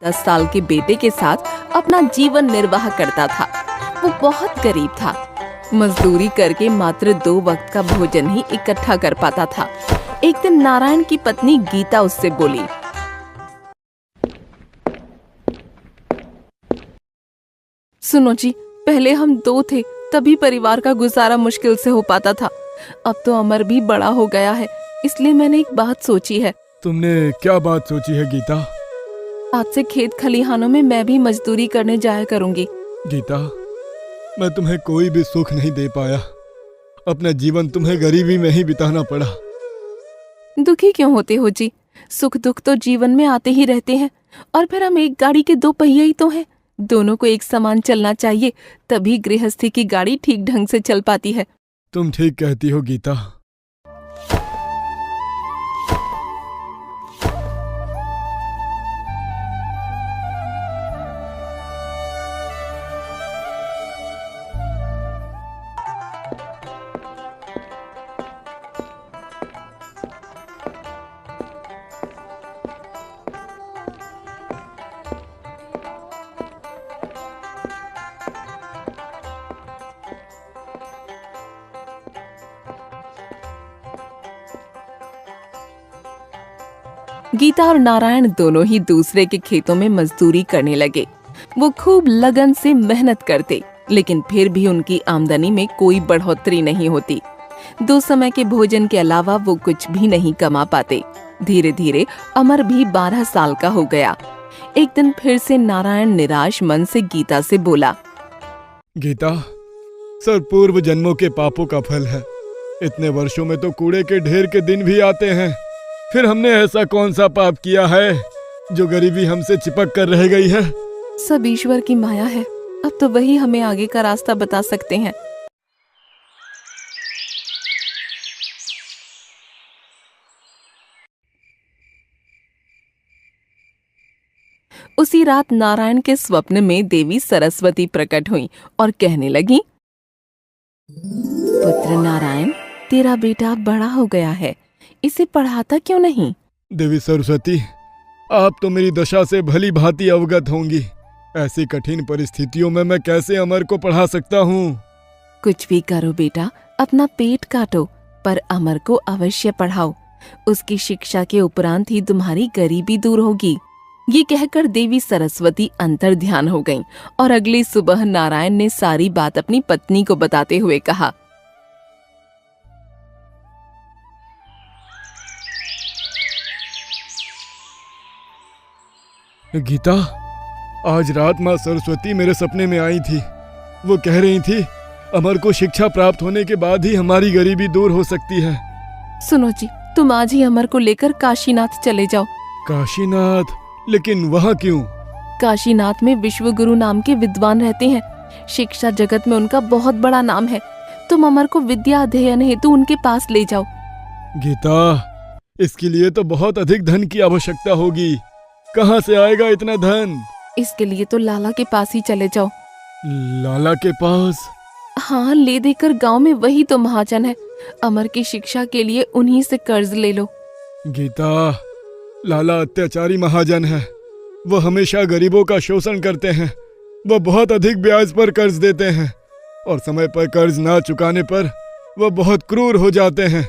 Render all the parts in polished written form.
10 साल के बेटे के साथ अपना जीवन निर्वाह करता था। वो बहुत गरीब था, मजदूरी करके मात्र 2 वक्त का भोजन ही इकट्ठा कर पाता था। एक दिन नारायण की पत्नी गीता उससे बोली, सुनो जी, पहले हम 2 थे, तभी परिवार का गुजारा मुश्किल से हो पाता था। अब तो अमर भी बड़ा हो गया है, इसलिए मैंने एक बात सोची है। तुमने क्या बात सोची है गीता? आज से खेत खलिहानों में मैं भी मजदूरी करने जाया करूंगी। गीता, मैं तुम्हें कोई भी सुख नहीं दे पाया। अपना जीवन तुम्हें गरीबी में ही बिताना पड़ा। दुखी क्यों होते हो जी? सुख दुख तो जीवन में आते ही रहते हैं, और फिर हम एक गाड़ी के 2 पहिए ही तो हैं। दोनों को एक समान चलना चाहिए, तभी गृहस्थी की गाड़ी ठीक ढंग से चल पाती है। तुम ठीक कहती हो गीता। गीता और नारायण दोनों ही दूसरे के खेतों में मजदूरी करने लगे। वो खूब लगन से मेहनत करते, लेकिन फिर भी उनकी आमदनी में कोई बढ़ोतरी नहीं होती। 2 समय के भोजन के अलावा वो कुछ भी नहीं कमा पाते। धीरे धीरे अमर भी 12 साल का हो गया। एक दिन फिर से नारायण निराश मन से गीता से बोला, गीता, सब पूर्व जन्मों के पापों का फल है। इतने वर्षों में तो कूड़े के ढेर के दिन भी आते हैं। फिर हमने ऐसा कौन सा पाप किया है जो गरीबी हमसे चिपक कर रह गई है? सब ईश्वर की माया है। अब तो वही हमें आगे का रास्ता बता सकते हैं। उसी रात नारायण के स्वप्न में देवी सरस्वती प्रकट हुई और कहने लगी, पुत्र नारायण, तेरा बेटा बड़ा हो गया है, इसे पढ़ाता क्यों नहीं? देवी सरस्वती, आप तो मेरी दशा से भली भांति अवगत होंगी। ऐसी कठिन परिस्थितियों में मैं कैसे अमर को पढ़ा सकता हूँ? कुछ भी करो बेटा, अपना पेट काटो, पर अमर को अवश्य पढ़ाओ। उसकी शिक्षा के उपरांत ही तुम्हारी गरीबी दूर होगी। ये कहकर देवी सरस्वती अंतर ध्यान हो गईं और अगली सुबह नारायण ने सारी बात अपनी पत्नी को बताते हुए कहा, गीता, आज रात माँ सरस्वती मेरे सपने में आई थी। वो कह रही थी, अमर को शिक्षा प्राप्त होने के बाद ही हमारी गरीबी दूर हो सकती है। सुनो जी, तुम आज ही अमर को लेकर काशीनाथ चले जाओ। काशीनाथ? लेकिन वहाँ क्यों? काशीनाथ में विश्व गुरु नाम के विद्वान रहते हैं। शिक्षा जगत में उनका बहुत बड़ा नाम है। तुम अमर को विद्या अध्ययन हेतु उनके पास ले जाओ। गीता, इसके लिए तो बहुत अधिक धन की आवश्यकता होगी। कहाँ से आएगा इतना धन? इसके लिए तो लाला के पास ही चले जाओ। लाला के पास? हाँ, ले देकर गांव में वही तो महाजन है। अमर की शिक्षा के लिए उन्हीं से कर्ज ले लो। गीता, लाला अत्याचारी महाजन है। वो हमेशा गरीबों का शोषण करते हैं। वो बहुत अधिक ब्याज पर कर्ज देते हैं और समय पर कर्ज ना चुकाने पर वो बहुत क्रूर हो जाते हैं।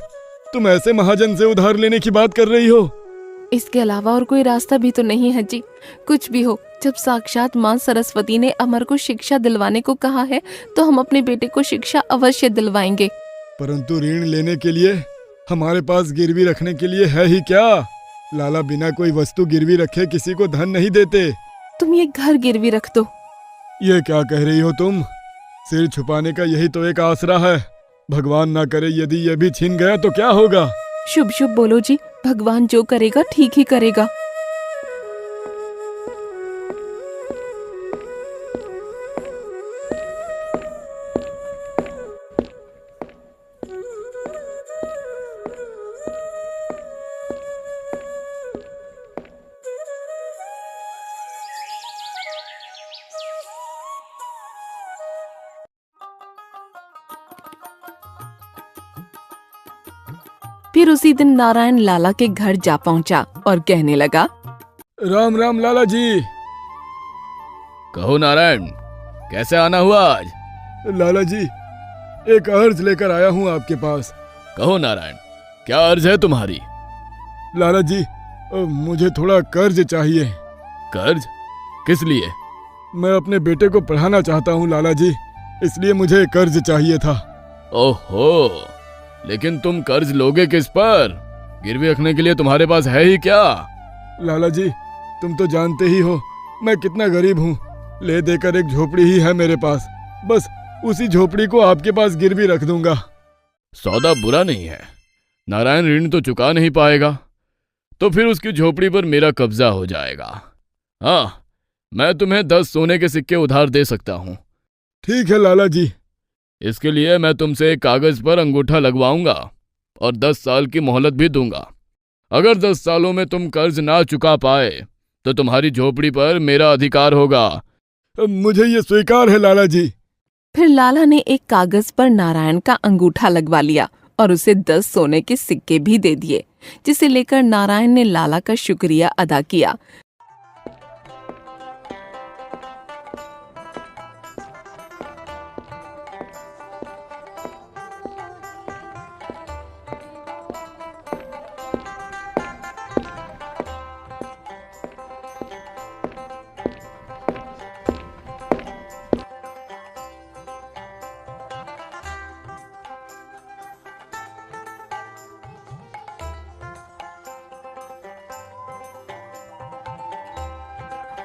तुम ऐसे महाजन से उधार लेने की बात कर रही हो? इसके अलावा और कोई रास्ता भी तो नहीं है जी। कुछ भी हो, जब साक्षात माँ सरस्वती ने अमर को शिक्षा दिलवाने को कहा है, तो हम अपने बेटे को शिक्षा अवश्य दिलवाएंगे। परंतु ऋण लेने के लिए हमारे पास गिरवी रखने के लिए है ही क्या? लाला बिना कोई वस्तु गिरवी रखे किसी को धन नहीं देते। तुम ये घर गिरवी रख दो। ये क्या कह रही हो तुम? सिर छुपाने का यही तो एक आसरा है। भगवान ना करे यदि ये भी छीन गया तो क्या होगा? शुभ शुभ बोलो जी, भगवान जो करेगा ठीक ही करेगा। फिर उसी दिन नारायण लाला के घर जा पहुंचा और कहने लगा, राम राम लाला जी, कहो नारायण, कैसे आना हुआ आज? लाला जी, एक अर्ज लेकर आया हूँ आपके पास। कहो नारायण, क्या अर्ज है तुम्हारी? लाला जी, मुझे थोड़ा कर्ज चाहिए। कर्ज? किस लिए? मैं अपने बेटे को पढ़ाना चाहता हूँ लाला जी, इसलिए मुझे कर्ज चाहिए था। ओहो, लेकिन तुम कर्ज लोगे किस पर? गिरवी रखने के लिए तुम्हारे पास है ही क्या? लाला जी, तुम तो जानते ही हो मैं कितना गरीब हूँ। ले देकर एक झोपड़ी ही है मेरे पास, बस उसी झोपड़ी को आपके पास गिरवी रख दूंगा। सौदा बुरा नहीं है। नारायण ऋण तो चुका नहीं पाएगा, तो फिर उसकी झोपड़ी पर मेरा कब्जा हो जाएगा। हाँ, मैं तुम्हें 10 सोने के सिक्के उधार दे सकता हूँ। ठीक है लाला जी। इसके लिए मैं तुमसे एक कागज पर अंगूठा लगवाऊंगा और 10 साल की मोहलत भी दूंगा। अगर 10 सालों में तुम कर्ज ना चुका पाए तो तुम्हारी झोपड़ी पर मेरा अधिकार होगा। मुझे ये स्वीकार है लाला जी। फिर लाला ने एक कागज पर नारायण का अंगूठा लगवा लिया और उसे 10 सोने के सिक्के भी दे दिए, जिसे लेकर नारायण ने लाला का शुक्रिया अदा किया।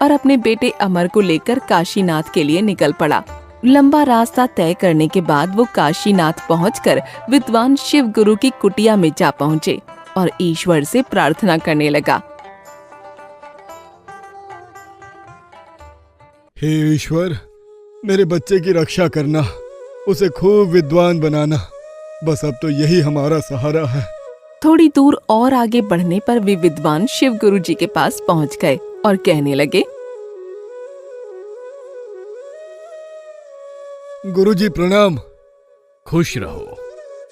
और अपने बेटे अमर को लेकर काशीनाथ के लिए निकल पड़ा। लंबा रास्ता तय करने के बाद वो काशीनाथ पहुंचकर विद्वान शिव गुरु की कुटिया में जा पहुंचे और ईश्वर से प्रार्थना करने लगा। हे ईश्वर, मेरे बच्चे की रक्षा करना, उसे खूब विद्वान बनाना, बस अब तो यही हमारा सहारा है। थोड़ी दूर और आगे बढ़ने पर वे विद्वान शिव गुरु जी के पास पहुंच गए और कहने लगे, गुरुजी प्रणाम। खुश रहो।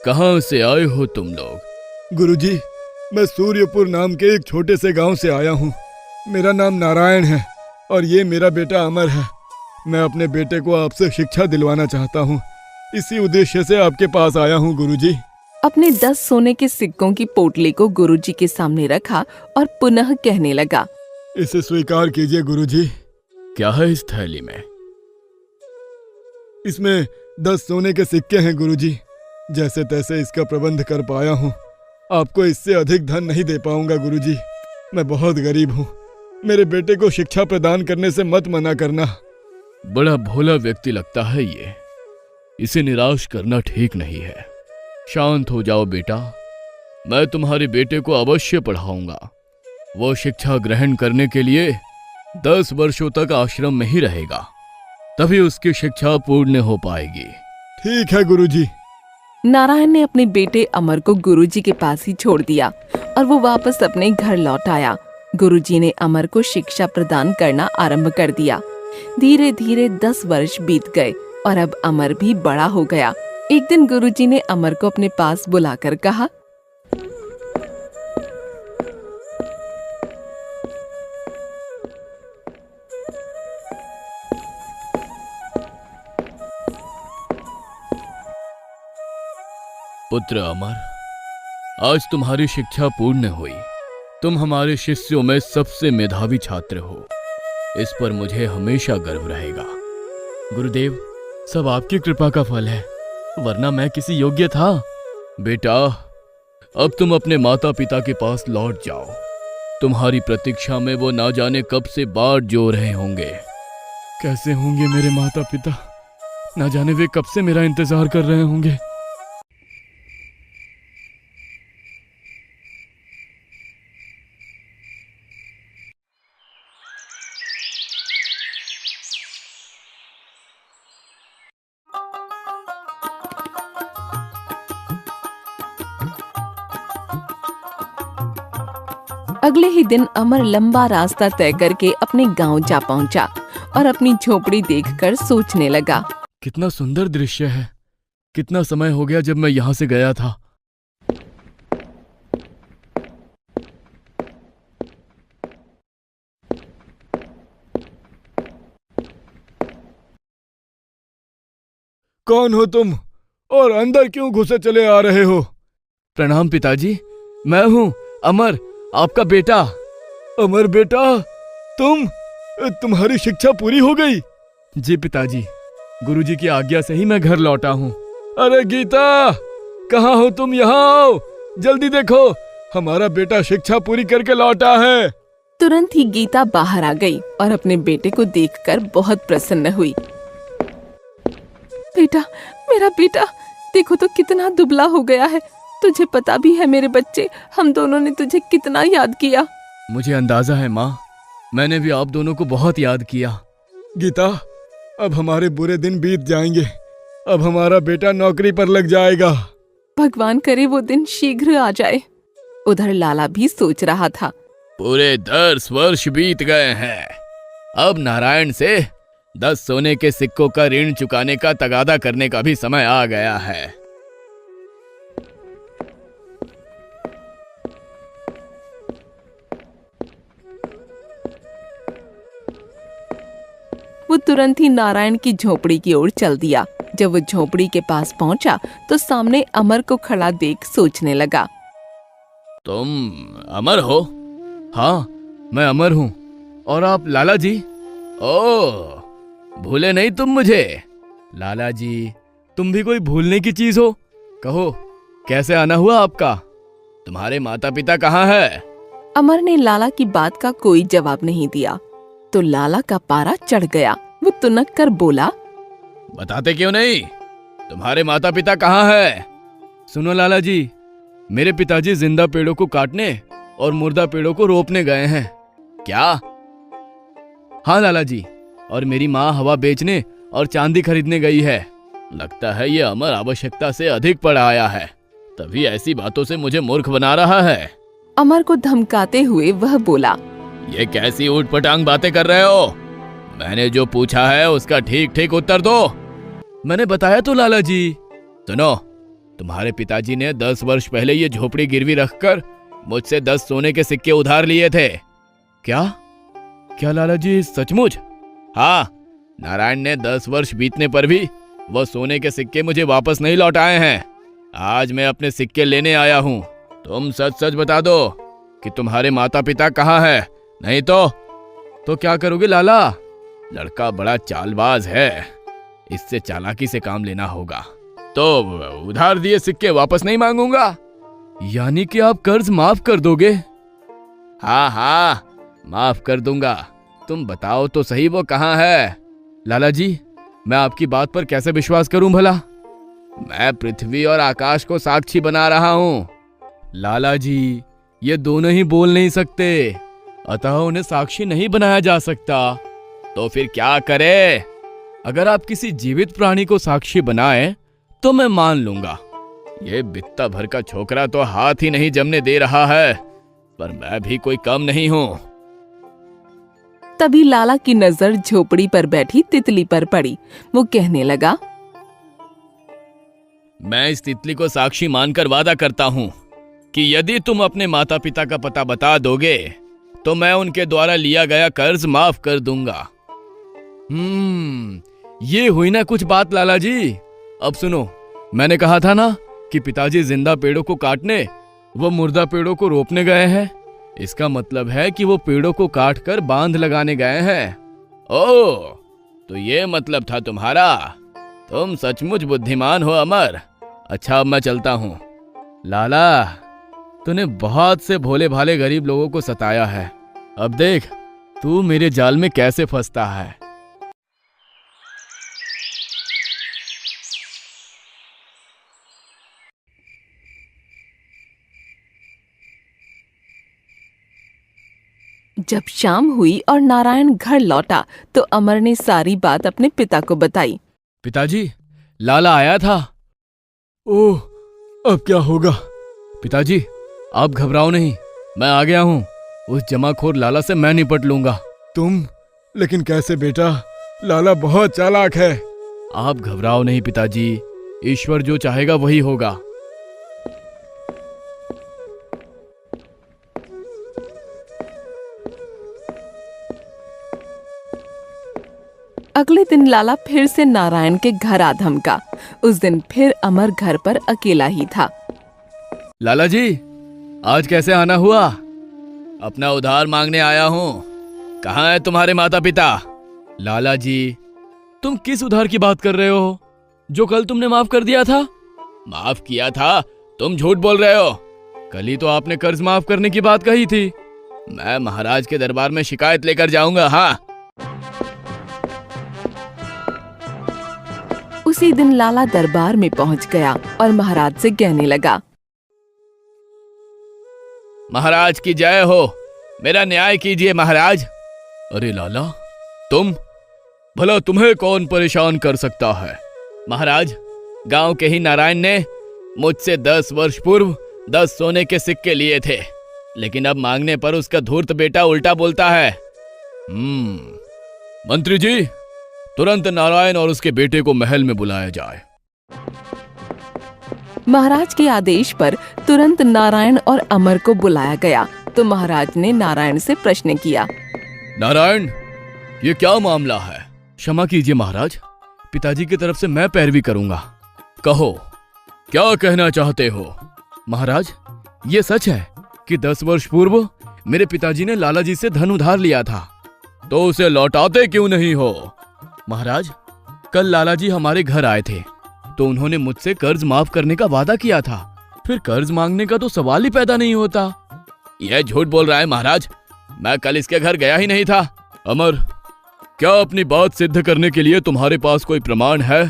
कहाँ से आए हो तुम लोग? गुरुजी, मैं सूर्यपुर नाम के एक छोटे से गांव से आया हूँ। मेरा नाम नारायण है और ये मेरा बेटा अमर है। मैं अपने बेटे को आपसे शिक्षा दिलवाना चाहता हूँ, इसी उद्देश्य से आपके पास आया हूँ गुरुजी। अपने 10 सोने के सिक्कों की पोटली को गुरुजी के सामने रखा और पुनः कहने लगा, इसे स्वीकार कीजिए गुरुजी। क्या है इस थैली में? इसमें 10 सोने के सिक्के हैं गुरुजी। जैसे तैसे इसका प्रबंध कर पाया हूँ, आपको इससे अधिक धन नहीं दे पाऊंगा गुरुजी। मैं बहुत गरीब हूँ, मेरे बेटे को शिक्षा प्रदान करने से मत मना करना। बड़ा भोला व्यक्ति लगता है ये, इसे निराश करना ठीक नहीं है। शांत हो जाओ बेटा, मैं तुम्हारे बेटे को अवश्य पढ़ाऊंगा। वो शिक्षा ग्रहण करने के लिए 10 वर्षों तक आश्रम में ही रहेगा, तभी उसकी शिक्षा पूर्ण हो पाएगी। ठीक है गुरुजी। नारायण ने अपने बेटे अमर को गुरुजी के पास ही छोड़ दिया और वो वापस अपने घर लौट आया। गुरुजी ने अमर को शिक्षा प्रदान करना आरंभ कर दिया। धीरे धीरे 10 वर्ष बीत गए और अब अमर भी बड़ा हो गया। एक दिन गुरुजी ने अमर को अपने पास बुलाकर कहा, पुत्र अमर, आज तुम्हारी शिक्षा पूर्ण हुई। तुम हमारे शिष्यों में सबसे मेधावी छात्र हो, इस पर मुझे हमेशा गर्व रहेगा। गुरुदेव, सब आपकी कृपा का फल है, वरना मैं किसी योग्य था। बेटा, अब तुम अपने माता पिता के पास लौट जाओ। तुम्हारी प्रतीक्षा में वो ना जाने कब से बाट जो रहे होंगे। कैसे होंगे मेरे माता पिता? ना जाने वे कब से मेरा इंतजार कर रहे होंगे। अगले ही दिन अमर लंबा रास्ता तय करके अपने गांव जा पहुंचा और अपनी झोपड़ी देखकर सोचने लगा, कितना सुंदर दृश्य है। कितना समय हो गया जब मैं यहाँ से गया था। कौन हो तुम और अंदर क्यों घुसे चले आ रहे हो? प्रणाम पिताजी, मैं हूँ अमर, आपका बेटा। अमर बेटा, तुम्हारी शिक्षा पूरी हो गई? जी पिताजी, गुरुजी की आज्ञा से ही मैं घर लौटा हूँ। अरे गीता, कहाँ हो तुम? यहाँ आओ, जल्दी देखो, हमारा बेटा शिक्षा पूरी करके लौटा है। तुरंत ही गीता बाहर आ गई और अपने बेटे को देखकर बहुत प्रसन्न हुई। बेटा, मेरा बेटा, देखो तो कितना दुबला हो गया है। तुझे पता भी है मेरे बच्चे, हम दोनों ने तुझे कितना याद किया। मुझे अंदाजा है माँ, मैंने भी आप दोनों को बहुत याद किया। गीता, अब हमारे बुरे दिन बीत जाएंगे। अब हमारा बेटा नौकरी पर लग जाएगा। भगवान करे वो दिन शीघ्र आ जाए। उधर लाला भी सोच रहा था। पूरे 10 वर्ष बीत गए हैं। अब नारायण से 10 सोने के सिक्कों का ऋण चुकाने का तगादा करने का भी समय आ गया है। वो तुरंत ही नारायण की झोपड़ी की ओर चल दिया। जब वो झोपड़ी के पास पहुंचा तो सामने अमर को खड़ा देख सोचने लगा। तुम अमर हो? हाँ, मैं अमर हूँ। और आप लाला जी? ओह, भूले नहीं तुम मुझे? लाला जी, तुम भी कोई भूलने की चीज हो? कहो, कैसे आना हुआ आपका? तुम्हारे माता पिता कहाँ है? अमर ने लाला की बात का कोई जवाब नहीं दिया तो लाला का पारा चढ़ गया। वो तुनक कर बोला, बताते क्यों नहीं? तुम्हारे माता पिता कहाँ है? सुनो लाला जी, मेरे पिताजी जिंदा पेड़ों को काटने और मुर्दा पेड़ों को रोपने गए हैं। क्या? हाँ लाला जी, और मेरी माँ हवा बेचने और चांदी खरीदने गई है। लगता है ये अमर आवश्यकता से अधिक पड़ आया है, तभी ऐसी बातों से मुझे मूर्ख बना रहा है। अमर को धमकाते हुए वह बोला, ये कैसी ऊटपटांग बातें कर रहे हो? मैंने जो पूछा है उसका ठीक ठीक उत्तर दो। मैंने बताया तो लाला जी। सुनो, तुम्हारे पिताजी ने 10 वर्ष पहले ये झोपड़ी गिरवी रखकर मुझसे 10 सोने के सिक्के उधार लिए थे। क्या? क्या लाला जी, सचमुच? हाँ, नारायण ने 10 वर्ष बीतने पर भी वो सोने के सिक्के मुझे वापस नहीं लौटाए हैं। आज मैं अपने सिक्के लेने आया हूँ। तुम सच सच बता दो कि तुम्हारे माता पिता कहाँ है, नहीं तो क्या करोगे लाला? लड़का बड़ा चालबाज है, इससे चालाकी से काम लेना होगा। तो उधार दिए सिक्के वापस नहीं मांगूंगा। यानी कि आप कर्ज माफ कर दोगे? हाँ हाँ, माफ कर दूंगा। तुम बताओ तो सही वो कहाँ है? लाला जी, मैं आपकी बात पर कैसे विश्वास करूं भला? मैं पृथ्वी और आकाश को साक्षी बना रहा हूं। लाला जी, ये दोनों ही बोल नहीं सकते, अतः उन्हें साक्षी नहीं बनाया जा सकता। तो फिर क्या करे? अगर आप किसी जीवित प्राणी को साक्षी बनाएं तो मैं मान लूंगा। ये बित्ता भर का छोकरा तो हाथ ही नहीं जमने दे रहा है, पर मैं भी कोई कम नहीं हूं। तभी लाला की नजर झोपड़ी पर बैठी तितली पर पड़ी। वो कहने लगा, मैं इस तितली को साक्षी मानकर वादा करता हूं कि यदि तुम अपने माता पिता का पता बता दोगे तो मैं उनके द्वारा लिया गया कर्ज माफ कर दूंगा। ये हुई ना कुछ बात लाला जी। अब सुनो, मैंने कहा था ना कि पिताजी जिंदा पेड़ों को काटने वो मुर्दा पेड़ों को रोपने गए हैं। इसका मतलब है कि वो पेड़ों को काटकर बांध लगाने गए हैं। ओह, तो ये मतलब था तुम्हारा। तुम सचमुच बुद्धिमान हो अमर। अच्छा, अब मैं चलता हूँ। लाला, तूने बहुत से भोले भाले गरीब लोगों को सताया है। अब देख तू मेरे जाल में कैसे फंसता है। जब शाम हुई और नारायण घर लौटा तो अमर ने सारी बात अपने पिता को बताई। पिताजी, लाला आया था। ओह, अब क्या होगा? पिताजी, आप घबराओ नहीं, मैं आ गया हूँ। उस जमाखोर लाला से मैं निपट लूंगा। तुम? लेकिन कैसे बेटा? लाला बहुत चालाक है। आप घबराओ नहीं पिताजी, ईश्वर जो चाहेगा वही होगा। अगले दिन लाला फिर से नारायण के घर आ धमका। उस दिन फिर अमर घर पर अकेला ही था। लाला जी, आज कैसे आना हुआ? अपना उधार मांगने आया हूँ। कहाँ है तुम्हारे माता पिता? लाला जी, तुम किस उधार की बात कर रहे हो जो कल तुमने माफ कर दिया था? माफ किया था? तुम झूठ बोल रहे हो। कल ही तो आपने कर्ज माफ करने की बात कही थी। मैं महाराज के दरबार में शिकायत लेकर जाऊंगा। हाँ। उसी दिन लाला दरबार में पहुंच गया और महाराज से कहने लगा, महाराज की जय हो, मेरा न्याय कीजिए महाराज। अरे लाला, तुम? भला तुम्हें कौन परेशान कर सकता है? महाराज, गांव के ही नारायण ने मुझसे 10 वर्ष पूर्व 10 सोने के सिक्के लिए थे, लेकिन अब मांगने पर उसका धूर्त बेटा उल्टा बोलता है। मंत्री जी, तुरंत नारायण और उसके बेटे को महल में बुलाया जाए। महाराज के आदेश पर तुरंत नारायण और अमर को बुलाया गया तो महाराज ने नारायण से प्रश्न किया। नारायण, ये क्या मामला है? क्षमा कीजिए महाराज, पिताजी की तरफ से मैं पैरवी करूंगा। कहो, क्या कहना चाहते हो? महाराज, ये सच है कि 10 वर्ष पूर्व मेरे पिताजी ने लाला जी से धन उधार लिया था, तो उसे लौटाते क्यों नहीं हो? महाराज, कल लाला जी हमारे घर आए थे तो उन्होंने मुझसे कर्ज माफ करने का वादा किया था, फिर कर्ज मांगने का तो सवाल ही पैदा नहीं होता। यह झूठ बोल रहा है महाराज, मैं कल इसके घर गया ही नहीं था। अमर, क्या अपनी बात सिद्ध करने के लिए तुम्हारे पास कोई प्रमाण है?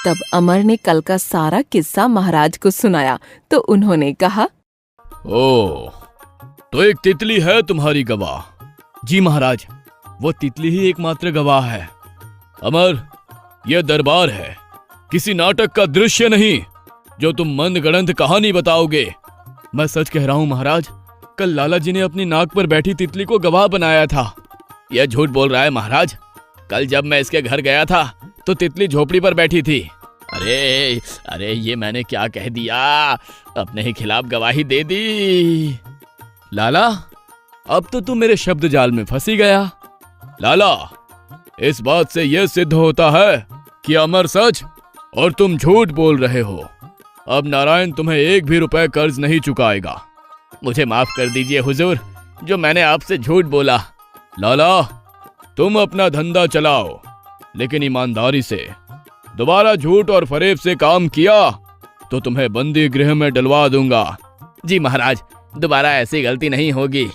तब अमर ने कल का सारा किस्सा महाराज को सुनाया तो उन्होंने कहा, ओ, तो एक तितली है तुम्हारी गवाह? जी महाराज, वो तितली ही एकमात्र गवाह है। अमर, यह दरबार है, किसी नाटक का दृश्य नहीं जो तुम मनगढ़ंत कहानी बताओगे। मैं सच कह रहा हूं महाराज, कल लाला जी ने अपनी नाक पर बैठी तितली को गवाह बनाया था। यह झूठ बोल रहा है महाराज, कल जब मैं इसके घर गया था तो तितली झोपड़ी पर बैठी थी। अरे ये मैंने क्या कह दिया, अपने ही खिलाफ गवाही दे दी। लाला, अब तो तुम मेरे शब्द जाल में फंसी गया। लाला, इस बात से यह सिद्ध होता है कि अमर सच और तुम झूठ बोल रहे हो। अब नारायण तुम्हें 1 भी रुपए कर्ज नहीं चुकाएगा। मुझे माफ कर दीजिए हुजूर, जो मैंने आपसे झूठ बोला। लाला, तुम अपना धंधा चलाओ, लेकिन ईमानदारी से। दोबारा झूठ और फरेब से काम किया तो तुम्हें बंदी गृह में डलवा दूंगा। जी महाराज, दोबारा ऐसी गलती नहीं होगी।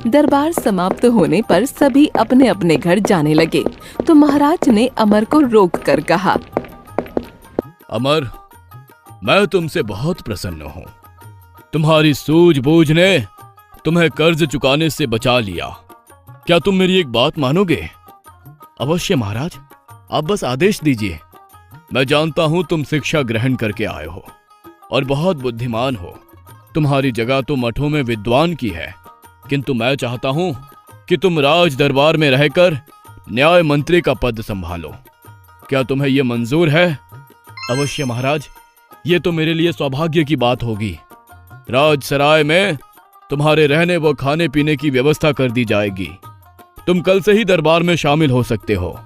दरबार समाप्त होने पर सभी अपने अपने घर जाने लगे तो महाराज ने अमर को रोक कर कहा, अमर, मैं तुमसे बहुत प्रसन्न हूं। तुम्हारी सूझबूझ ने तुम्हें कर्ज चुकाने से बचा लिया। क्या तुम मेरी एक बात मानोगे? अवश्य महाराज, आप बस आदेश दीजिए। मैं जानता हूं तुम शिक्षा ग्रहण करके आए हो और बहुत बुद्धिमान हो। तुम्हारी जगह तो मठों में विद्वान की है, किंतु मैं चाहता हूं कि तुम राज दरबार में रहकर न्याय मंत्री का पद संभालो। क्या तुम्हें यह मंजूर है? अवश्य महाराज, ये तो मेरे लिए सौभाग्य की बात होगी। राजसराय में तुम्हारे रहने व खाने पीने की व्यवस्था कर दी जाएगी। तुम कल से ही दरबार में शामिल हो सकते हो।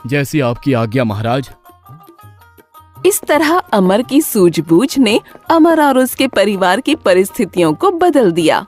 जैसी आपकी आज्ञा महाराज। इस तरह अमर की सूझबूझ ने अमर और उसके परिवार की परिस्थितियों को बदल दिया।